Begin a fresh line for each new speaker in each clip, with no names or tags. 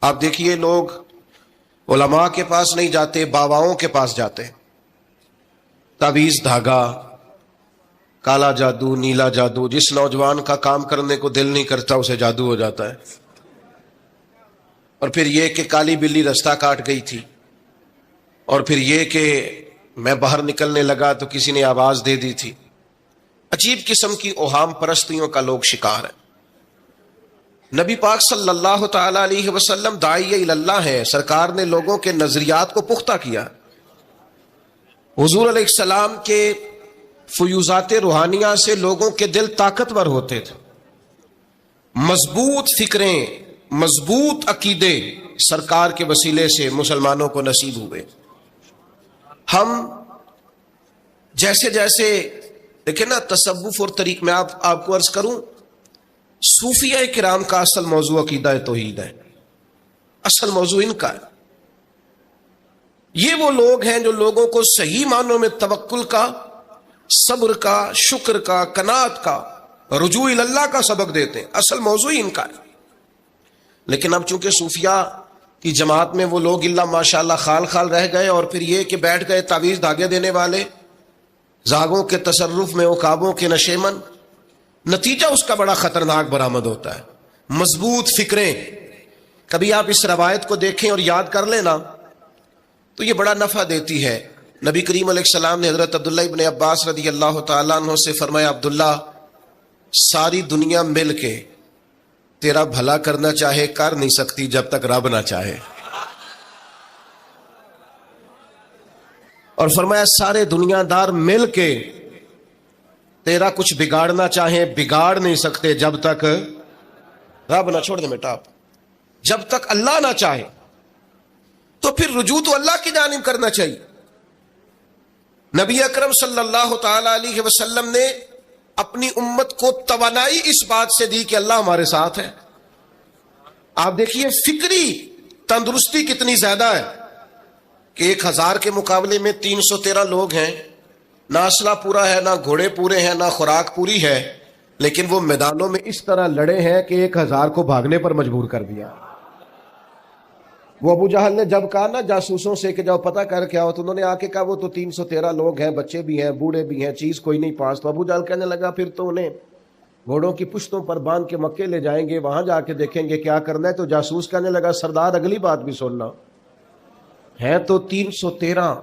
آپ دیکھیے لوگ علماء کے پاس نہیں جاتے، باباؤں کے پاس جاتے، تعویذ دھاگا، کالا جادو، نیلا جادو۔ جس نوجوان کا کام کرنے کو دل نہیں کرتا اسے جادو ہو جاتا ہے، اور پھر یہ کہ کالی بلی رستہ کاٹ گئی تھی، اور پھر یہ کہ میں باہر نکلنے لگا تو کسی نے آواز دے دی تھی۔ عجیب قسم کی اوہام پرستیوں کا لوگ شکار ہیں۔ نبی پاک صلی اللہ تعالی علیہ وسلم داعی اللہ ہے، سرکار نے لوگوں کے نظریات کو پختہ کیا۔ حضور علیہ السلام کے فیوزات روحانیہ سے لوگوں کے دل طاقتور ہوتے تھے، مضبوط فکریں، مضبوط عقیدے سرکار کے وسیلے سے مسلمانوں کو نصیب ہوئے۔ ہم جیسے جیسے دیکھیں نا تصوف اور طریق میں آپ کو عرض کروں، صوفیہ کرام کا اصل موضوع عقیدہ توحید ہے، اصل موضوع ان کا ہے۔ یہ وہ لوگ ہیں جو لوگوں کو صحیح معنوں میں توکل کا، صبر کا، شکر کا، قناعت کا، رجوع اللہ کا سبق دیتے ہیں، اصل موضوع ان کا ہے۔ لیکن اب چونکہ صوفیہ کی جماعت میں وہ لوگ اللہ ماشاءاللہ خال خال رہ گئے، اور پھر یہ کہ بیٹھ گئے تعویذ دھاگے دینے والے، زاغوں کے تصرف میں، عقابوں کے نشیمن، نتیجہ اس کا بڑا خطرناک برآمد ہوتا ہے۔ مضبوط فکریں، کبھی آپ اس روایت کو دیکھیں اور یاد کر لیں نا تو یہ بڑا نفع دیتی ہے۔ نبی کریم علیہ السلام نے حضرت عبداللہ ابن عباس رضی اللہ تعالیٰ عنہ سے فرمایا، عبداللہ ساری دنیا مل کے تیرا بھلا کرنا چاہے کر نہیں سکتی جب تک رب نہ چاہے، اور فرمایا سارے دنیا دار مل کے تیرا کچھ بگاڑنا چاہیں بگاڑ نہیں سکتے جب تک رب نہ، چھوڑ دے بیٹا آپ، جب تک اللہ نہ چاہے۔ تو پھر رجوع تو اللہ کی جانب کرنا چاہیے۔ نبی اکرم صلی اللہ تعالی علیہ وسلم نے اپنی امت کو توانائی اس بات سے دی کہ اللہ ہمارے ساتھ ہے۔ آپ دیکھیے فکری تندرستی کتنی زیادہ ہے کہ 1000 کے مقابلے میں 313 لوگ ہیں، نہ اسلحہ پورا ہے، نہ گھوڑے پورے ہیں، نہ خوراک پوری ہے، لیکن وہ میدانوں میں اس طرح لڑے ہیں کہ 1000 کو بھاگنے پر مجبور کر دیا۔ وہ ابو جہل نے جب کہا نا جاسوسوں سے کہ جاؤ پتہ کر کے آؤ، تو انہوں نے آ کے کہا وہ تو 313 لوگ ہیں، بچے بھی ہیں، بوڑھے بھی ہیں، چیز کوئی نہیں پاس۔ تو ابو جہل کہنے لگا پھر تو انہیں گھوڑوں کی پشتوں پر باندھ کے مکے لے جائیں گے، وہاں جا کے دیکھیں گے کیا کرنا ہے۔ تو جاسوس کہنے لگا سردار اگلی بات بھی سننا، ہے تو 313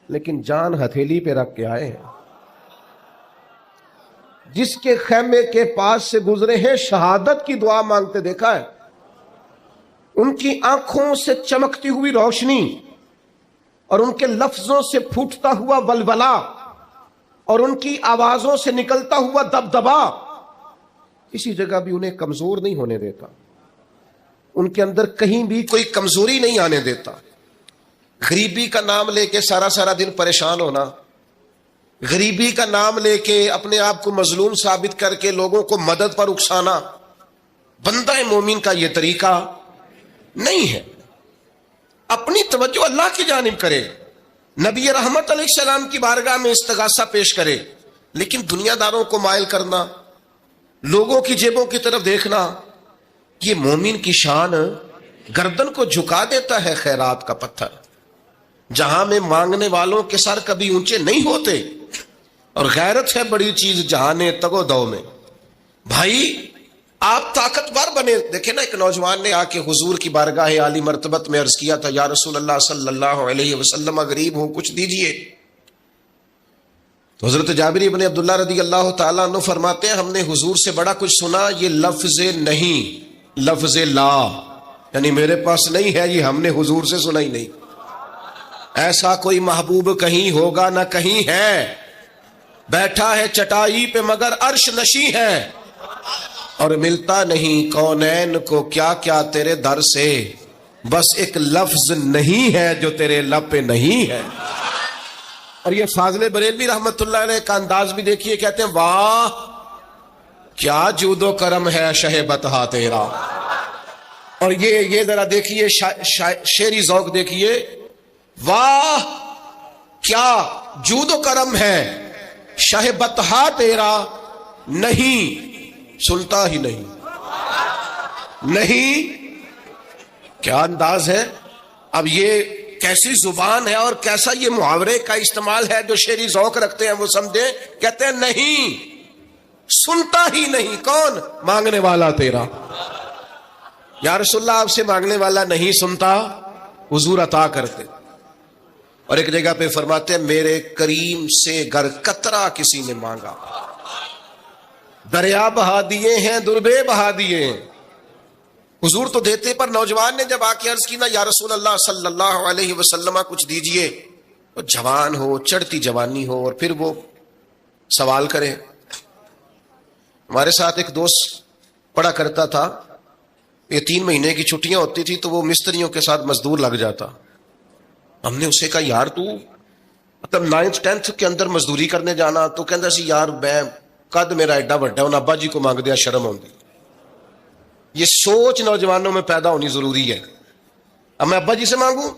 لیکن جان ہتھیلی پہ رکھ کے آئے ہیں۔ جس کے خیمے کے پاس سے گزرے ہیں شہادت کی دعا مانگتے دیکھا ہے، ان کی آنکھوں سے چمکتی ہوئی روشنی اور ان کے لفظوں سے پھوٹتا ہوا ولولہ اور ان کی آوازوں سے نکلتا ہوا دبدبا کسی جگہ بھی انہیں کمزور نہیں ہونے دیتا، ان کے اندر کہیں بھی کوئی کمزوری نہیں آنے دیتا۔ غریبی کا نام لے کے سارا سارا دن پریشان ہونا، غریبی کا نام لے کے اپنے آپ کو مظلوم ثابت کر کے لوگوں کو مدد پر اکسانا بندہ مومن کا یہ طریقہ نہیں ہے۔ اپنی توجہ اللہ کی جانب کرے، نبی رحمت علیہ السلام کی بارگاہ میں استغاثہ پیش کرے، لیکن دنیا داروں کو مائل کرنا، لوگوں کی جیبوں کی طرف دیکھنا، یہ مومن کی شان گردن کو جھکا دیتا ہے خیرات کا پتھر۔ جہاں میں مانگنے والوں کے سر کبھی اونچے نہیں ہوتے، اور غیرت ہے بڑی چیز جہانے تگو دو میں۔ بھائی آپ طاقتور بنے۔ دیکھیں نا ایک نوجوان نے آ کے حضور کی بارگاہ عالی مرتبت میں عرض کیا تھا، یا رسول اللہ صلی اللہ علیہ وسلم غریب ہوں کچھ دیجئے۔ تو حضرت جابر بن عبداللہ رضی اللہ تعالیٰ عنہ فرماتے ہیں ہم نے حضور سے بڑا کچھ سنا، یہ لفظ نہیں، لفظ لا، یعنی میرے پاس نہیں ہے، یہ ہم نے حضور سے سنا ہی نہیں۔ ایسا کوئی محبوب کہیں ہوگا نہ کہیں ہے، بیٹھا ہے چٹائی پہ مگر عرش نشیں ہے، اور ملتا نہیں کونین کو کیا کیا تیرے در سے، بس ایک لفظ نہیں ہے جو تیرے لب پہ نہیں ہے۔ اور یہ فاضل بریلوی رحمت اللہ علیہ کا انداز بھی دیکھیے، کہتے ہیں واہ کیا جود و کرم ہے شہ بتہا تیرا۔ اور یہ ذرا دیکھیے شعری ذوق دیکھیے، واہ کیا جود و کرم ہے شہ بتہا تیرا، نہیں سنتا ہی نہیں، نہیں کیا انداز ہے. اب یہ کیسی زبان ہے اور کیسا یہ محاورے کا استعمال ہے. جو شعری ذوق رکھتے ہیں وہ سمجھیں, کہتے ہیں نہیں سنتا ہی نہیں. کون؟ مانگنے والا تیرا. یا رسول اللہ آپ سے مانگنے والا نہیں سنتا, حضور عطا کرتے. اور ایک جگہ پہ فرماتے ہیں میرے کریم سے گر قطرہ کسی نے مانگا, دریا بہا دیے ہیں دربے بہا دیے ہیں. حضور تو دیتے, پر نوجوان نے جب آ کے عرض کی نا یا رسول اللہ صلی اللہ علیہ وسلم کچھ دیجئے, وہ جوان ہو, چڑھتی جوانی ہو, اور پھر وہ سوال کرے. ہمارے ساتھ ایک دوست پڑھا کرتا تھا, یہ 3 مہینے کی چھٹیاں ہوتی تھی تو وہ مستریوں کے ساتھ مزدور لگ جاتا. ہم نے اسے کہا یار تو مطلب 9th 10th کے اندر مزدوری کرنے جانا, تو کہندا سی یار میں قد میرا ایڈا بڑا, انہاں ابا جی کو مانگ دیا شرم ہوندی. یہ سوچ نوجوانوں میں پیدا ہونی ضروری ہے. اب میں ابا جی سے مانگوں